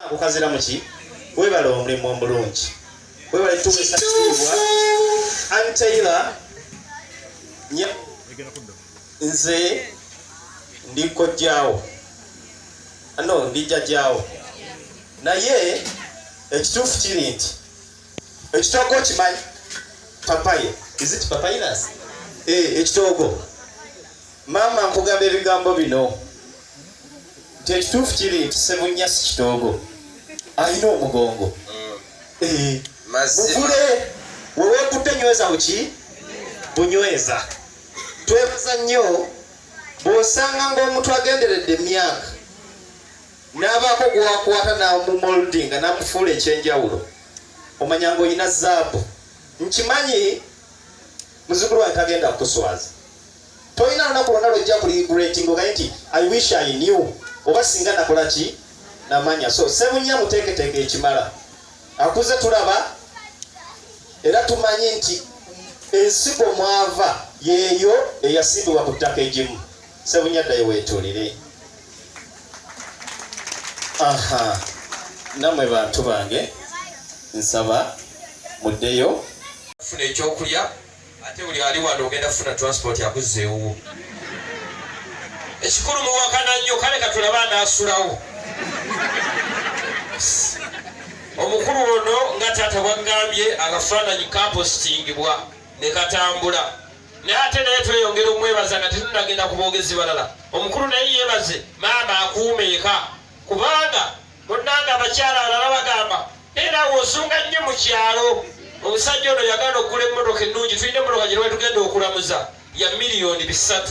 Akukazira muki webale omulimu omulungi webale tuwesa kitiibwa AnnTaylor nze ndi kojjaawo ndi jjajjaawo naye ekituufu kiri nti ekitoogo kimanyi papaye is it papayinus ekitoogo maama nkugamba ebigambo bino nti ekituufu kiri nti Ssebunya si kitoogo alina omugongo muvule weweekutte nyweza buki bunyweza twebaza nnyo bw'osanga ng'omuntu agenderedde emyaka n'abaako gwakwata n'amumoldinga n'amufuula ekyenjawulo omanya ng'olina zaabu nkimanyi muzzukulu wange tagenda kukuswaza tolina lunaku lwonna lwojja kuligulating ogaye nti I wish I knew oba singa nakola ki namanya so Ssebunya muteeketeeke ekimala akuze tulaba era tumanyi nti ensigo mwava yeeyo eyasimbibwa ku ttaka egimu Ssebunya ddayo weetuulire namwe bantu bange nsaba muddeyo funa ekyokulya ate buli ali wano ogenda kufuna transport yakuzzeewo ekikulu muwakana nnyo kale katulaba anaasulawo omukulu ono nga taata bwagambye akafaananyi kapositingibwa ne katambula naye ate naye tweyongera omwebaza nga tetunagenda ku boogezi balala omukulu naye yeebaze maama akuumeeka kubanga bonnanga abakyala alala bagamba era wosunga nnyo mu kyalo omusajja ono yagala okugula emmotoka ennungi tulina emmotoka gye tugenda okulamuza ya $3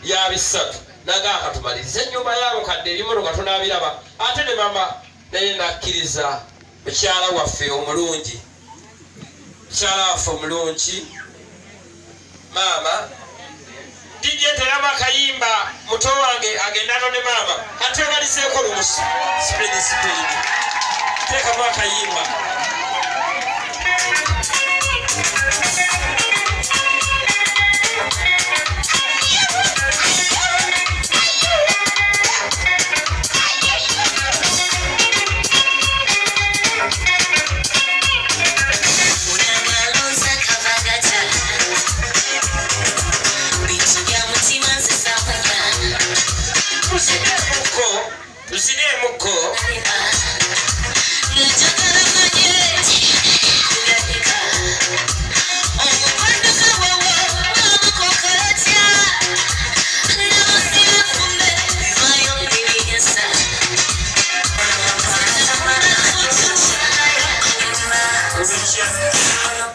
ya 3 naga akatumaliriza ennyumba yaabo kadde ebimotoka tunaabiraba ate ne mama naye nakkiriza mukyala waffe omulungi maama DJ terama kayimba muto wange agendano ne mama atwebalizeeko lumusi speed teka mwa kayimba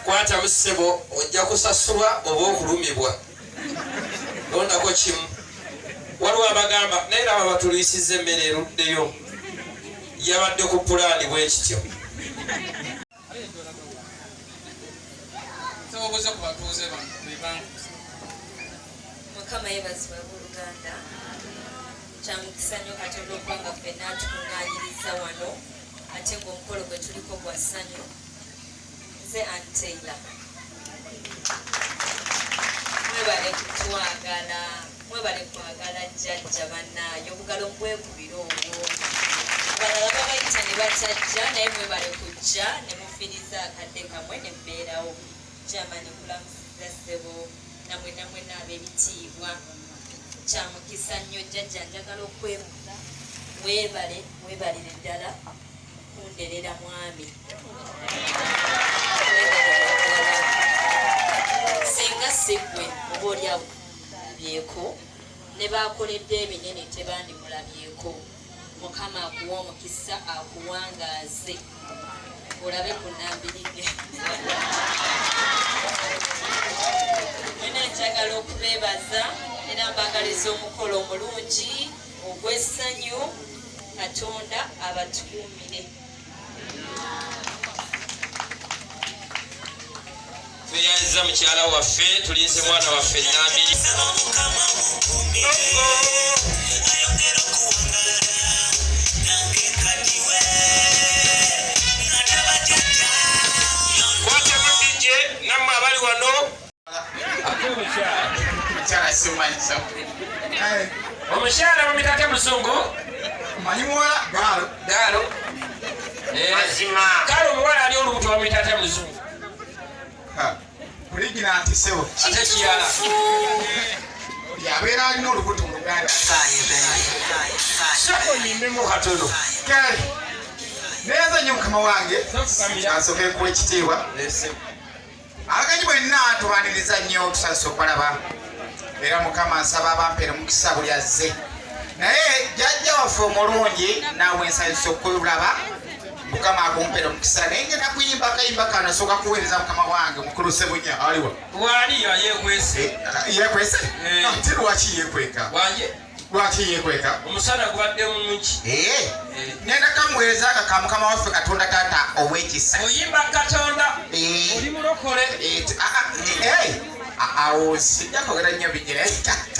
kwata musebo ojja kusasulwa oba okulumibwa londako kimu waliwo abagamba naye aba batulisiza emmere eruddeyo yabadde ku pulaani bwekityo Mukama yeebazibwa abooluganda kyamukisa nnyo Katonda okuba nga ffenna atukuŋŋaanyiriza wano ate ng'omukolo gwe tuliko gwa ssanyu nze AnnTaylor mwebale kutwagala mwebale kwagala jjajja bannaayo obugalo bwekubira obwo balala babayita ne batajja naye mwebale kujja ne mufiriza akadde kamwe ne mbeerawo jamani kulamusiza ssebo namwe n'ab'ebitiibwa kyamukisa nnyo jjajja njagala okwebuuza weebalire ddala kunderera mwami singa siggwe oba oli akulabyeko ne baakoledde ebinene tebandimulabyeko Mukama akuwa omukisa akuwangaaze olabe ku nnambirige nina njagala okubeebaza era mbagaliza omukolo omulungi ogw'essanyu Katonda abatukuumire tuyanziza mukyala waffe tulinze mwana waffe nnambiri kwate mudije nammwe abali wano omukyala mumitate musungu Manyi muwala Galo. Kale omuwala ali olubuto bamuyita ate muzungu. Kuligina anti sebo. Ate kiyala. Yabeera alina olubuto mu Luganda. Soko nyimbemu katono. Kale. Neza nnyo mukama wange. Asooke kuwa ekitiibwa. Abagenyi bwenna tubaniriza nnyo tusanyusa okulaba. Era mukama nsaba abampeera omukisa buli azze. Naye jjajja waffe omulungi naawe nsanyusa okulaba. Mukama akumpeera omukisa naye ngenda kuyimba akayimba kano asooka kuweereza mukama wange mukulu Ssebunya aliwa. Wali yeekwese. Yeekwese? Ate lwaki yeekweka? Wanje. Lwaki yeekweka? Omusana gubadde mungi. Ngenda kamuweereza ka mukama waffe Katonda taata ow'ekisa. Oyimba Katonda. Oli mulokole. Awo sijja kwogera nnyo bijjira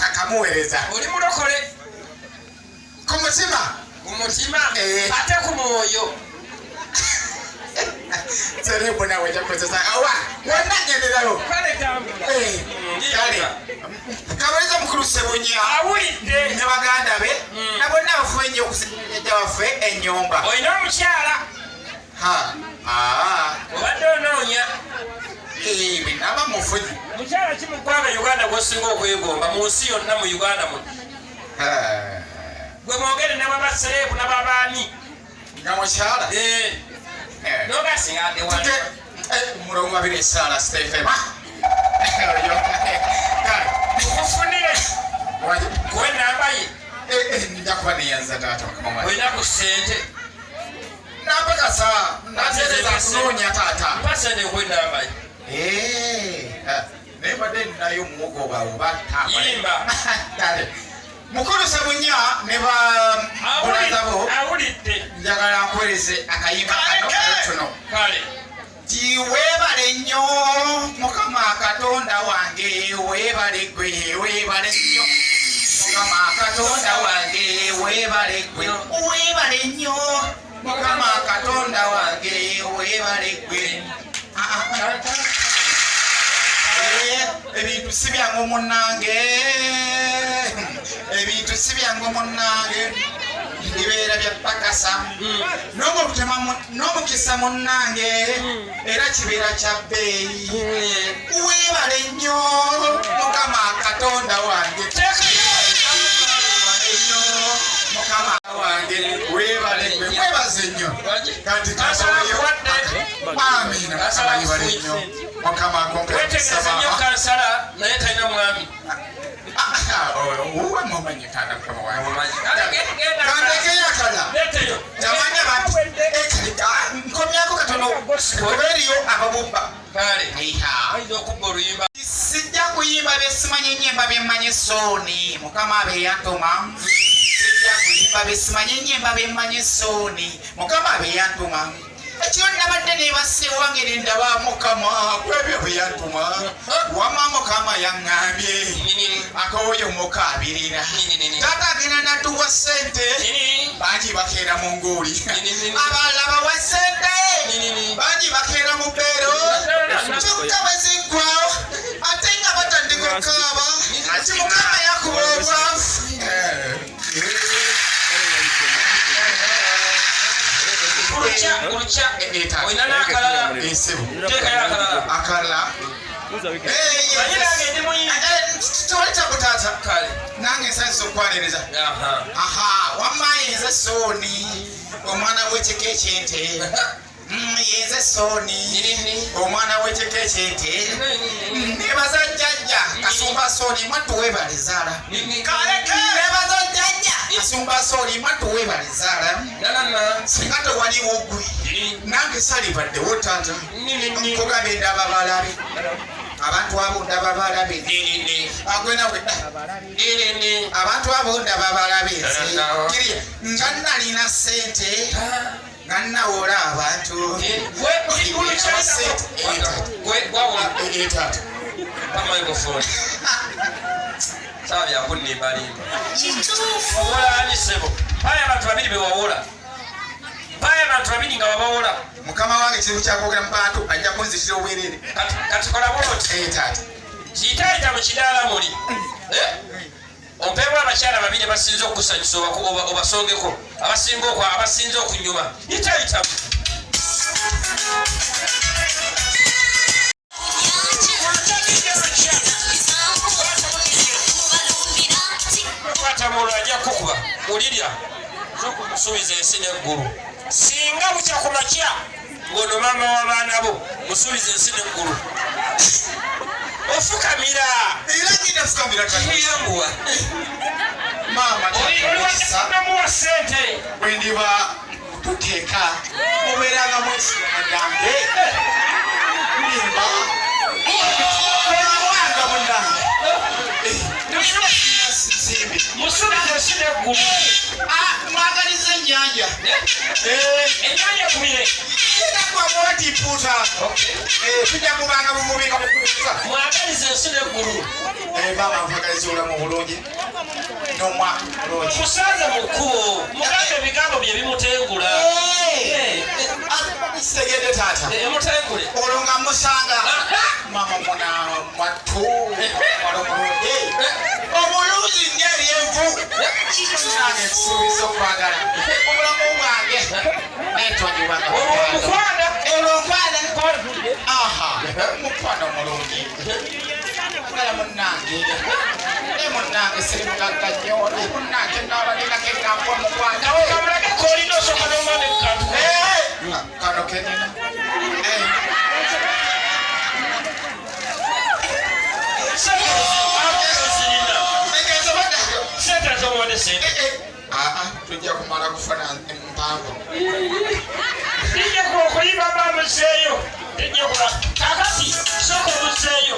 akamuweereza. Oli mulokole. Ku mutima. Ku mutima. Ate ku mwoyo. Serebu nawe ojja kukozesa awa wonna ngenderayo. Kale tambula. Kale kaweereza mukulu Ssebunya awulidde ne baganda be na bonna bafuba ennyo okusinjajja waffe ennyumba. Olina omukyala. Obadde onoonya. Bwe naba mufuzi. Mukyala ki mu ggwanga Uganda gw'osinga okwegomba mu nsi yonna mu Uganda muno? Gwe mwogere n'ababasereebu n'ababaami. Nga mukyala? N'ogasinga ate wano. Mulongo abiri esaala Stephen. Mufunire. Kuwe namba ye. Nja kuba neyanza taata mukama wange. Olina ku ssente. Nampakasa nateereza kunoonya taata. Mpa ssente kuwe namba ye. Naye mbadde ninayo muwogo oba Yimba. Kale mukulu Ssebunya ne babonazabo awulidde njagala nkuweereze akayimba kano tuno. Kale. Ti weebale nnyo mukama Katonda wange weebale gwe weebale nnyo mukama Katonda wange weebale gwe weebale nnyo mukama Katonda wange weebale gwe. Ebintu si byangu munnange, ebintu si byangu munnange, bibeera bya pakasa n'omukisa munnange era kibeera kya bbeeyi. Weebale nnyo mukama Katonda wange, mukama wange weebale gwe mwebaze nnyo kati kasoboleyo. Amina mukama yebale nnyo mukama akompeesaba kansala naye talina mwami. Uwe mumanyi taata mukama wange kandekeyo akala tamanya bantu nkomyako katono kuba eriyo ababumba. Ayinza okubba oluyimba. Sijja kuyimba byesimanyi ennyimba byemmanyi sooni mukama abe yantuma. Sijja kuyimba byesimanyi ennyimba byemmanyi sooni mukama abe yantuma. Ekyo nabadde neebase wange nendaba mukama kwebyo bye yantuma. Wamma mukama yaŋŋambye akooyo mukaabirira. Taata agenda natuwa ssente bangi bakeera mu ngooli. Abalala bawa ssente bangi bakeera mu bbeero. Kyokka bwe ziggwawo ate nga batandika okukaaba ati mukama yakuba obwavu. Oluca olina n'akalala. Teekayo akalala. Akalala. Tewali taata. Kale. Nange nsanyusa okukwaniriza. Wamma yenze sooni omwana w'ekika eky'ente. Yenze sooni omwana w'ekika eky'ente. Nebaza jjajja kasumba sooni mwattu weebale zaala. Nebaza jjajja kasumba sooni mwattu weebale zaala. Singa tewaliwo gwe nange salibaddewo taata. Nkugambye ndaba balabe abantu abo ndaba balabe agwena wedda abantu abo ndaba balabe nga nalina ssente nga nawola abantu abantu babiri bewawola baya abantu babiri nga babawola. Mukama wange kizibu kyakwogera mu bantu ajja kunzitira obwereere. Kati kola bwoti. Taata kiyitayita mu kidaala muli ompeebwa abakyala babiri basinze okusanyusa obasongeko abasinze okunyuma yitayita kwatamuolwo ajja kukuba mulirya sokumusuubiza ensi n'eggulu singa bukya ku makya ng'ono maama w'abaana bo musuubiza ensi n'eggulu ofukamira era nyina fukamira yanguwa maama namuwa ssente bwe ndiba tuteeka mubeeranga mwesigange nimba wanga munange musuubiza ensi n'eggulu mwagaliza ennyanja ennyanja kumire kwamwatipuutako tujja kubanga mumubika mukuusa mwagaliza ensi n'eggulu maama nkwagaliza olamu bulungi n'omwaka bulungi musaza mu kkubo mugambe ebigambo bye bimutengula segede taata emutengule olwo nga musanga mama muna mwattu walomulungi omulungi ng'eryenvu nange nsuubiza okwagala obulamu bwange netonyibwanga olwomukwanda olwonkwana mukwano omulungi agala munnange ne munnange siri mugagga nnyo ne munnange naabalinako engambo omukwanda we kamulage kolina osooka n'omwana ekkantu kano kenina sente z'omuwadde sente tujja kumala kufuna empanvu tijja kuba okuyimba baamuzeeyo tejja kuba kakati sooka omuzeeyo